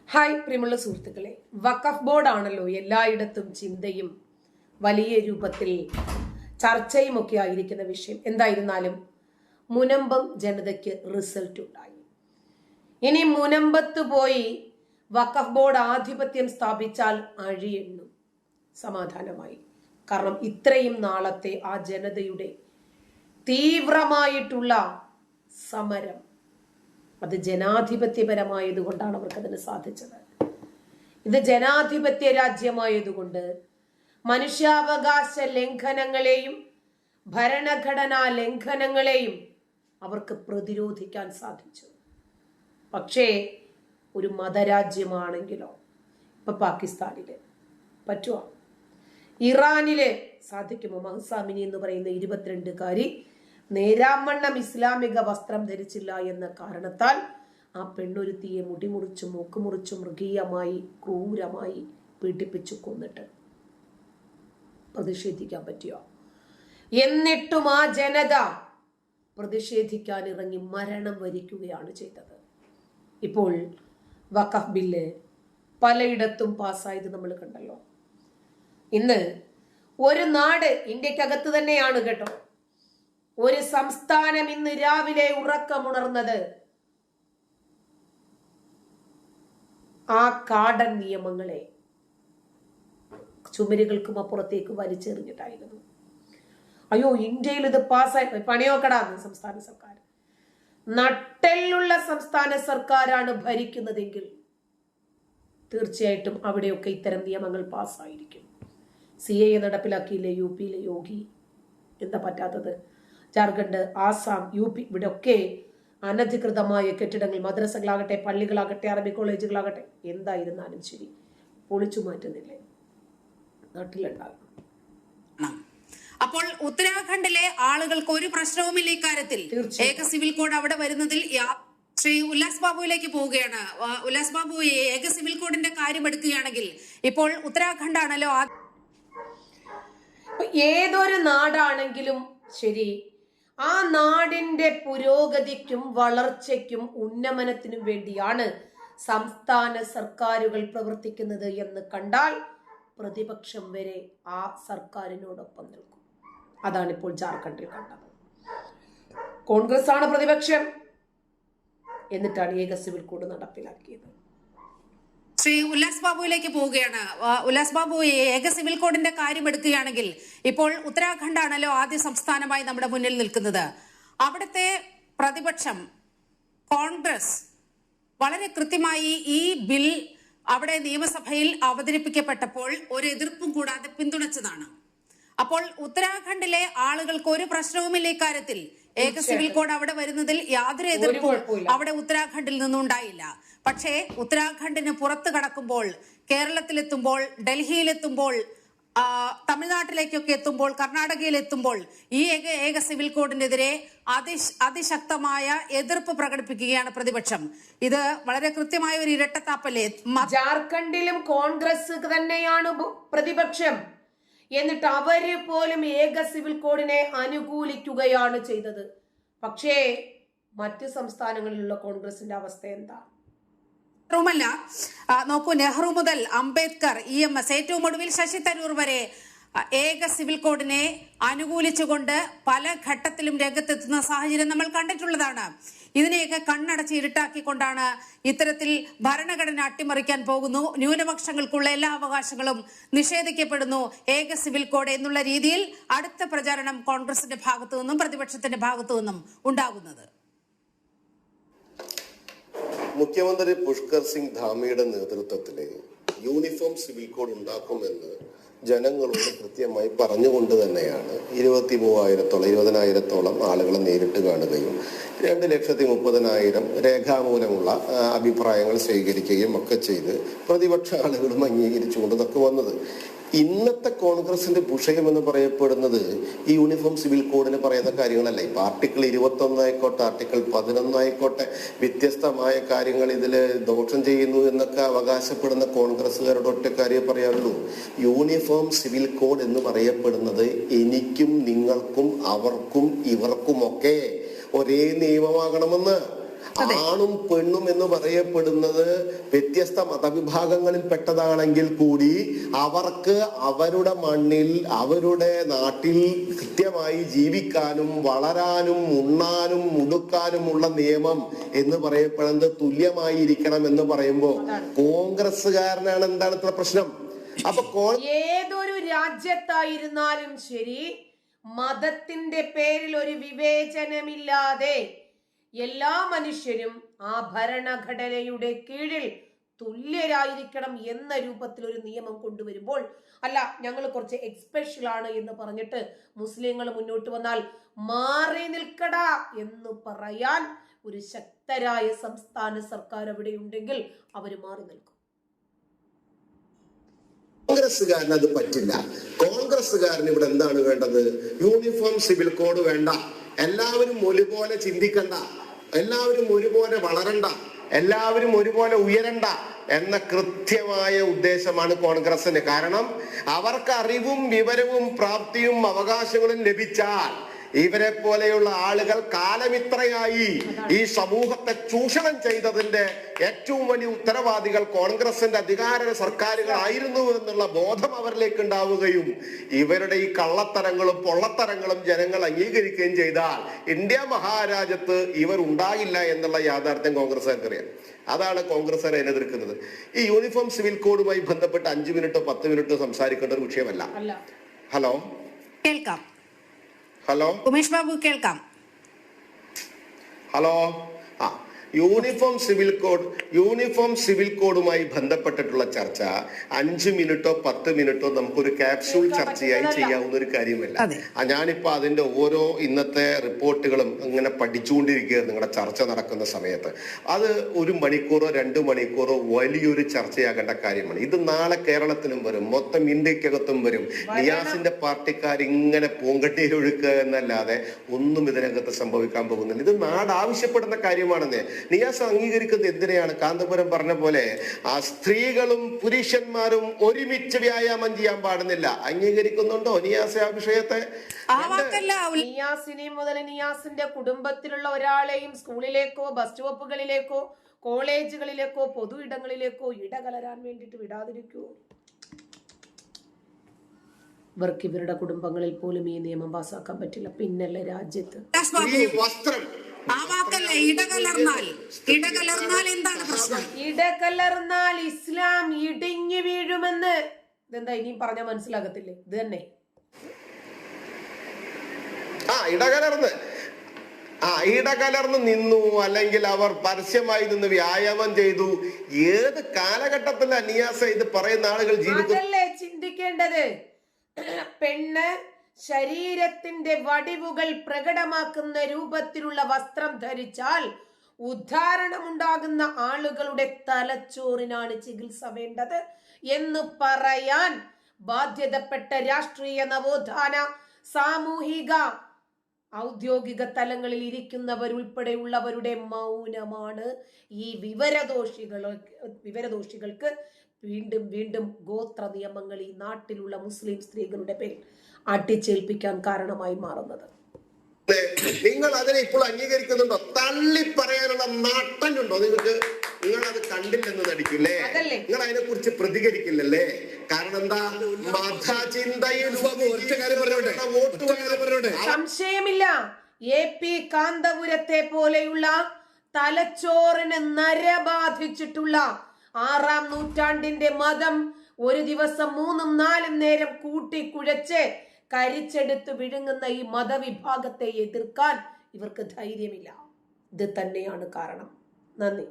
Hi പ്രിയമുള്ള സുഹൃത്തുക്കളെ, വഖഫ് ബോർഡാണല്ലോ എല്ലായിടത്തും ചിന്തയും വലിയ രൂപത്തിൽ ചർച്ചയും ഒക്കെ ആയിരിക്കുന്ന വിഷയം. എന്തായിരുന്നാലും മുനമ്പം ജനതയ്ക്ക് റിസൾട്ട് ഉണ്ടായി. ഇനി മുനമ്പത്ത് പോയി വഖഫ് ബോർഡ് ആധിപത്യം സ്ഥാപിച്ചാൽ അഴിയെണ്ണും സമാധാനമായി. കാരണം ഇത്രയും നാളത്തെ ആ ജനതയുടെ തീവ്രമായിട്ടുള്ള സമരം അത് ജനാധിപത്യപരമായതുകൊണ്ടാണ് അവർക്കതിന് സാധിച്ചത്. ഇത് ജനാധിപത്യ രാജ്യമായതുകൊണ്ട് മനുഷ്യാവകാശ ലംഘനങ്ങളെയും ഭരണഘടനാ ലംഘനങ്ങളെയും അവർക്ക് പ്രതിരോധിക്കാൻ സാധിച്ചു. പക്ഷേ ഒരു മതരാജ്യമാണെങ്കിലോ, ഇപ്പൊ പാകിസ്ഥാനില് പറ്റുമോ? ഇറാനില് സാധിക്കുമോ? മഹ്സാമിനി എന്ന് പറയുന്ന 22കാരി നേരാമണ്ണം ഇസ്ലാമിക വസ്ത്രം ധരിച്ചില്ല എന്ന കാരണത്താൽ ആ പെണ്ണൊരുത്തിയെ മുടിമുറിച്ചും മൂക്കുമുറിച്ചും മൃഗീയമായി ക്രൂരമായി പീഡിപ്പിച്ചു കൊന്നിട്ട് പ്രതിഷേധിക്കാൻ പറ്റിയോ? എന്നിട്ടും ആ ജനത പ്രതിഷേധിക്കാൻ ഇറങ്ങി മരണം വരിക്കുകയാണ് ചെയ്തത്. ഇപ്പോൾ വഖഫ് ബില്ല് പലയിടത്തും പാസ്സായത് നമ്മൾ കണ്ടല്ലോ. ഇന്ന് ഒരു നാട്, ഇന്ത്യക്കകത്ത് തന്നെയാണ് കേട്ടോ, ഒരു സംസ്ഥാനം ഇന്ന് രാവിലെ ഉറക്കമുണർന്നത് ആ കാടൻ നിയമങ്ങളെ ചുമരുകൾക്കും അപ്പുറത്തേക്ക് വലിച്ചെറിഞ്ഞിട്ടായിരുന്നു. അയ്യോ, ഇന്ത്യയിൽ ഇത് പാസ്സായി, പണിയോക്കടാന്ന് സംസ്ഥാന സർക്കാർ. നട്ടെല്ലുള്ള സംസ്ഥാന സർക്കാരാണ് ഭരിക്കുന്നതെങ്കിൽ തീർച്ചയായിട്ടും അവിടെയൊക്കെ ഇത്തരം നിയമങ്ങൾ പാസ്സായിരിക്കും. CAA നടപ്പിലാക്കിയില്ലേ യു പിയിലെ യോഗി? എന്താ പറ്റാത്തത്? ജാർഖണ്ഡ്, ആസാം, UP ഇവിടെയൊക്കെ അനധികൃതമായ കെട്ടിടങ്ങൾ, മദ്രസകളാകട്ടെ, പള്ളികളാകട്ടെ, അറബി കോളേജുകളാകട്ടെ, എന്തായിരുന്നാലും ശരി പൊളിച്ചു മാറ്റുന്നില്ലേ? നാട്ടിലുണ്ടാകും. അപ്പോൾ ഉത്തരാഖണ്ഡിലെ ആളുകൾക്ക് ഒരു പ്രശ്നവുമില്ല ഇക്കാര്യത്തിൽ. ഏക സിവിൽ കോഡ് അവിടെ വരുന്നതിൽ ശ്രീ ഉല്ലാസ് ബാബുവിലേക്ക് പോവുകയാണ്. ഉല്ലാസ് ബാബു, ഏക സിവിൽ കോഡിന്റെ കാര്യം എടുക്കുകയാണെങ്കിൽ ഇപ്പോൾ ഉത്തരാഖണ്ഡാണല്ലോ. ഏതൊരു നാടാണെങ്കിലും ശരി, ആ നാടിന്റെ പുരോഗതിക്കും വളർച്ചയ്ക്കും ഉന്നമനത്തിനും വേണ്ടിയാണ് സംസ്ഥാന സർക്കാരുകൾ പ്രവർത്തിക്കുന്നത് എന്ന് കണ്ടാൽ പ്രതിപക്ഷം വരെ ആ സർക്കാരിനോടൊപ്പം നിൽക്കും. അതാണ് ഇപ്പോൾ ജാർഖണ്ഡിൽ കണ്ടത്. കോൺഗ്രസ് ആണ് പ്രതിപക്ഷം, എന്നിട്ടാണ് ഏക സിവിൽ കോഡ് നടപ്പിലാക്കിയത്. ശ്രീ ഉല്ലാസ് ബാബുവിലേക്ക് പോവുകയാണ്. ഉല്ലാസ് ബാബു, ഏക സിവിൽ കോഡിന്റെ കാര്യം എടുക്കുകയാണെങ്കിൽ ഇപ്പോൾ ഉത്തരാഖണ്ഡാണല്ലോ ആദ്യ സംസ്ഥാനമായി നമ്മുടെ മുന്നിൽ നിൽക്കുന്നത്. അവിടുത്തെ പ്രതിപക്ഷം കോൺഗ്രസ് വളരെ കൃത്യമായി ഈ ബിൽ അവിടെ നിയമസഭയിൽ അവതരിപ്പിക്കപ്പെട്ടപ്പോൾ ഒരു എതിർപ്പും കൂടാതെ പിന്തുണച്ചതാണ്. അപ്പോൾ ഉത്തരാഖണ്ഡിലെ ആളുകൾക്ക് ഒരു പ്രശ്നവുമില്ല ഇക്കാര്യത്തിൽ. ഏക സിവിൽ കോഡ് അവിടെ വരുന്നതിൽ യാതൊരു എതിർപ്പും അവിടെ ഉത്തരാഖണ്ഡിൽ നിന്നുണ്ടായില്ല. പക്ഷേ ഉത്തരാഖണ്ഡിന് പുറത്ത് കടക്കുമ്പോൾ, കേരളത്തിലെത്തുമ്പോൾ, ഡൽഹിയിലെത്തുമ്പോൾ, തമിഴ്നാട്ടിലേക്കൊക്കെ എത്തുമ്പോൾ, കർണാടകയിലെത്തുമ്പോൾ ഈ ഏക സിവിൽ കോഡിനെതിരെ അതിശക്തമായ എതിർപ്പ് പ്രകടിപ്പിക്കുകയാണ് പ്രതിപക്ഷം. ഇത് വളരെ കൃത്യമായ ഒരു ഇരട്ടത്താപ്പല്ലേ? ജാർഖണ്ഡിലും കോൺഗ്രസ് തന്നെയാണ് പ്രതിപക്ഷം, എന്നിട്ട് അവര് പോലും ഏക സിവിൽ കോഡിനെ അനുകൂലിക്കുകയാണ് ചെയ്തത്. പക്ഷേ മറ്റ് സംസ്ഥാനങ്ങളിലുള്ള കോൺഗ്രസിന്റെ അവസ്ഥ എന്താ? ല്ല നോക്കൂ, നെഹ്റു മുതൽ അംബേദ്കർ, EMS, ഏറ്റവും ഒടുവിൽ ശശി തരൂർ വരെ ഏക സിവിൽ കോഡിനെ അനുകൂലിച്ചുകൊണ്ട് പല ഘട്ടത്തിലും രംഗത്തെത്തുന്ന സാഹചര്യം നമ്മൾ കണ്ടിട്ടുള്ളതാണ്. ഇതിനെയൊക്കെ കണ്ണടച്ച് ഇരുട്ടാക്കിക്കൊണ്ടാണ് ഇത്തരത്തിൽ ഭരണഘടന അട്ടിമറിക്കാൻ പോകുന്നു, ന്യൂനപക്ഷങ്ങൾക്കുള്ള എല്ലാ അവകാശങ്ങളും നിഷേധിക്കപ്പെടുന്നു ഏക സിവിൽ കോഡ് എന്നുള്ള രീതിയിൽ അടുത്ത പ്രചാരണം കോൺഗ്രസിന്റെ ഭാഗത്തു നിന്നും പ്രതിപക്ഷത്തിന്റെ ഭാഗത്തു നിന്നും ഉണ്ടാകുന്നത്. മുഖ്യമന്ത്രി പുഷ്കർ സിംഗ് ധാമിയുടെ നേതൃത്വത്തിൽ യൂണിഫോം സിവിൽ കോഡ് ഉണ്ടാക്കുമെന്ന് ജനങ്ങളോട് കൃത്യമായി പറഞ്ഞുകൊണ്ട് തന്നെയാണ് 20,000-20,000 ആളുകളെ നേരിട്ട് കാണുകയും 2,30,000 രേഖാമൂലമുള്ള അഭിപ്രായങ്ങൾ സ്വീകരിക്കുകയും ഒക്കെ ചെയ്ത് പ്രതിപക്ഷ ആളുകളും അംഗീകരിച്ചുകൊണ്ട് ഇതൊക്കെ വന്നത്. ഇന്നത്തെ കോൺഗ്രസിന്റെ വിഷയം എന്ന് പറയപ്പെടുന്നത് ഈ യൂണിഫോം സിവിൽ കോഡിന് പറയുന്ന കാര്യങ്ങളല്ല. ഇപ്പൊ ആർട്ടിക്കിൾ 21 ആയിക്കോട്ടെ, ആർട്ടിക്കിൾ 11 ആയിക്കോട്ടെ, വ്യത്യസ്തമായ കാര്യങ്ങൾ ഇതിൽ ദോഷം ചെയ്യുന്നു എന്നൊക്കെ അവകാശപ്പെടുന്ന കോൺഗ്രസ്സുകാരുടെ ഒറ്റ കാര്യം പറയാറുള്ളൂ. യൂണിഫോം സിവിൽ കോഡ് എന്ന് പറയപ്പെടുന്നത് എനിക്കും നിങ്ങൾക്കും അവർക്കും ഇവർക്കുമൊക്കെ ഒരേ നിയമമാകണമെന്ന്. ആണും പെണ്ണും എന്ന് പറയപ്പെടുന്നത് വ്യത്യസ്ത മതവിഭാഗങ്ങളിൽ പെട്ടതാണെങ്കിൽ കൂടി അവർക്ക് അവരുടെ മണ്ണിൽ അവരുടെ നാട്ടിൽ കൃത്യമായി ജീവിക്കാനും വളരാനും ഉണ്ണാനും ഉടുക്കാനുമുള്ള നിയമം എന്ന് പറയപ്പെടുന്നത് തുല്യമായിരിക്കണം എന്ന് പറയുമ്പോൾ കോൺഗ്രസ്സുകാരനാണ് എന്താണ് ഇത്ര പ്രശ്നം? അപ്പൊ ഏതൊരു രാജ്യത്തായിരുന്നാലും ശരി, മതത്തിന്റെ പേരിൽ ഒരു വിവേചനമില്ലാതെ എല്ലാ മനുഷ്യരും ആ ഭരണഘടനയുടെ കീഴിൽ തുല്യരായിരിക്കണം എന്ന രൂപത്തിൽ ഒരു നിയമം കൊണ്ടുവരുമ്പോൾ, അല്ല ഞങ്ങൾ കുറച്ച് എക്സ്പെഷ്യൽ ആണ് എന്ന് പറഞ്ഞിട്ട് മുസ്ലിങ്ങൾ മുന്നോട്ട് വന്നാൽ മാറി നിൽക്കടാ എന്ന് പറയാൻ ഒരു ശക്തരായ സംസ്ഥാന സർക്കാർ അവിടെ ഉണ്ടെങ്കിൽ അവർ മാറി നിൽക്കും. കോൺഗ്രസ്സുകാരന് അത് പറ്റില്ല. കോൺഗ്രസ്സുകാരന് ഇവിടെ എന്താണ് വേണ്ടത്? യൂണിഫോം സിവിൽ കോഡ് വേണ്ട, എല്ലാവരും ഒരുപോലെ ചിന്തിക്കണ്ട, എല്ലാവരും ഒരുപോലെ വളരണ്ട, എല്ലാവരും ഒരുപോലെ ഉയരണ്ട എന്ന കൃത്യമായ ഉദ്ദേശമാണ് കോൺഗ്രസിന്. കാരണം അവർക്ക് അറിവും വിവരവും പ്രാപ്തിയും അവകാശങ്ങളും ലഭിച്ചാൽ ഇവരെ പോലെയുള്ള ആളുകൾ കാലമിത്രയായി ഈ സമൂഹത്തെ ചൂഷണം ചെയ്തതിന്റെ ഏറ്റവും വലിയ ഉത്തരവാദികൾ കോൺഗ്രസിന്റെ അധികാര സർക്കാരുകളായിരുന്നു എന്നുള്ള ബോധം അവരിലേക്ക് ഉണ്ടാവുകയും ഇവരുടെ ഈ കള്ളത്തരങ്ങളും പൊള്ളത്തരങ്ങളും ജനങ്ങൾ അംഗീകരിക്കുകയും ചെയ്താൽ ഇന്ത്യ മഹാരാജ്യത്ത് ഇവർ ഉണ്ടാകില്ല എന്നുള്ള യാഥാർത്ഥ്യം കോൺഗ്രസ്സുകാർക്കറിയാം. അതാണ് കോൺഗ്രസ്സുകാരെ എതിർക്കുന്നത്. ഈ യൂണിഫോം സിവിൽ കോഡുമായി ബന്ധപ്പെട്ട് 5 മിനിറ്റോ 10 മിനിറ്റോ സംസാരിക്കേണ്ട ഒരു വിഷയമല്ല. ഹലോ കേൾക്കാം. ഹലോ ഉമേഷ് ബാബു കേൾക്കാം. ഹലോ. യൂണിഫോം സിവിൽ കോഡുമായി ബന്ധപ്പെട്ടിട്ടുള്ള ചർച്ച 5 മിനിറ്റോ 10 മിനിറ്റോ നമുക്കൊരു ക്യാപ്സ്യൂൾ ചർച്ചയായി ചെയ്യാവുന്ന ഒരു കാര്യമല്ല. ഞാനിപ്പോ അതിന്റെ ഓരോ ഇന്നത്തെ റിപ്പോർട്ടുകളും ഇങ്ങനെ പഠിച്ചുകൊണ്ടിരിക്കുകയാണ് നിങ്ങളുടെ ചർച്ച നടക്കുന്ന സമയത്ത്. അത് 1 മണിക്കൂറോ 2 മണിക്കൂറോ വലിയൊരു ചർച്ചയാകേണ്ട കാര്യമാണ്. ഇത് നാളെ കേരളത്തിലും വരും, മൊത്തം ഇന്ത്യക്കകത്തും വരും. നിയാസിന്റെ പാർട്ടിക്കാർ ഇങ്ങനെ പൂങ്കട്ടിയിൽ ഒഴുക്കുക എന്നല്ലാതെ ഒന്നും ഇതിനകത്ത് സംഭവിക്കാൻ പോകുന്നില്ല. ഇത് നാട് ആവശ്യപ്പെടുന്ന കാര്യമാണെന്നേ. നിയാസ് അംഗീകരിക്കുന്നത് എന്തിനെയാണ്? കാന്തപുരം പറഞ്ഞ പോലെ ആ സ്ത്രീകളും പുരുഷന്മാരും ഒരുമിച്ച് വ്യായാമം ചെയ്യാൻ പാടുന്നില്ല. അംഗീകരിക്കുന്നുണ്ടോ നിയാസ് ആ വിഷയത്തെ? നിയാസിനെ മുതൽ നിയാസിന്റെ കുടുംബത്തിലുള്ള ഒരാളെയും സ്കൂളിലേക്കോ ബസ് സ്റ്റോപ്പുകളിലേക്കോ കോളേജുകളിലേക്കോ പൊതു ഇടങ്ങളിലേക്കോ ഇടകലരാൻ വേണ്ടിട്ട് വിടാതിരിക്കുവോ? ഇവർക്ക് ഇവരുടെ കുടുംബങ്ങളിൽ പോലും ഈ നിയമം പാസ്സാക്കാൻ പറ്റില്ല, പിന്നല്ലേ രാജ്യത്ത്? ഇടകലർന്നാൽ ഇസ്ലാം ഇടിഞ്ഞു വീഴുമെന്ന് ഇതെന്താ ഇനിയും പറഞ്ഞാൽ മനസ്സിലാകത്തില്ലേ? ഇത് തന്നെ ഇടകലർന്ന് നിന്നു, അല്ലെങ്കിൽ അവർ പരസ്യമായി നിന്ന് വ്യായാമം ചെയ്തു. ഏത് കാലഘട്ടത്തിലാ നിയാസ ഇത് പറയുന്ന ആളുകൾ ജീവിതല്ലേ ചിന്തിക്കേണ്ടത്? പെണ്ണ് ശരീരത്തിന്റെ വടിവുകൾ പ്രകടമാക്കുന്ന രൂപത്തിലുള്ള വസ്ത്രം ധരിച്ചാൽ ഉദ്ധാരണമുണ്ടാകുന്ന ആളുകളുടെ തലച്ചോറിനാണ് ചികിത്സ വേണ്ടത് എന്ന് പറയാൻ ബാധ്യതപ്പെട്ട രാഷ്ട്രീയ നവോത്ഥാന സാമൂഹിക ഔദ്യോഗിക തലങ്ങളിൽ ഇരിക്കുന്നവരുൾപ്പെടെയുള്ളവരുടെ മൗനമാണ് ഈ വിവരദോഷികൾക്ക് വീണ്ടും വീണ്ടും ഗോത്ര നിയമങ്ങൾ ഈ നാട്ടിലുള്ള മുസ്ലിം സ്ത്രീകളുടെ പേരിൽ അടിച്ചേൽപ്പിക്കാൻ കാരണമായി മാറുന്നത്. നിങ്ങൾ അതിനെ ഇപ്പോൾ അംഗീകരിക്കുന്നുണ്ടോ? തള്ളി പറയാനുള്ള നാട്ടനുണ്ടോ നിങ്ങൾക്ക്? നിങ്ങൾ അത് കണ്ടില്ലെന്ന് നടിക്കില്ലേ? നിങ്ങൾ അതിനെ കുറിച്ച് പ്രതികരിക്കില്ലല്ലേ? കാരണം എന്താ? മതചിന്തയിൽ സംശയമില്ല. AP കാന്തപുരത്തെ പോലെയുള്ള തലച്ചോറിന് നരബാധിച്ചിട്ടുള്ള 6-ാം നൂറ്റാണ്ടിന്റെ മതം ഒരു ദിവസം 3-4 നേരം കൂട്ടിക്കുഴച്ച് കരിച്ചെടുത്ത് വിഴുങ്ങുന്ന ഈ മതവിഭാഗത്തെ എതിർക്കാൻ ഇവർക്ക് ധൈര്യമില്ല. ഇത് തന്നെയാണ് കാരണം. നന്ദി.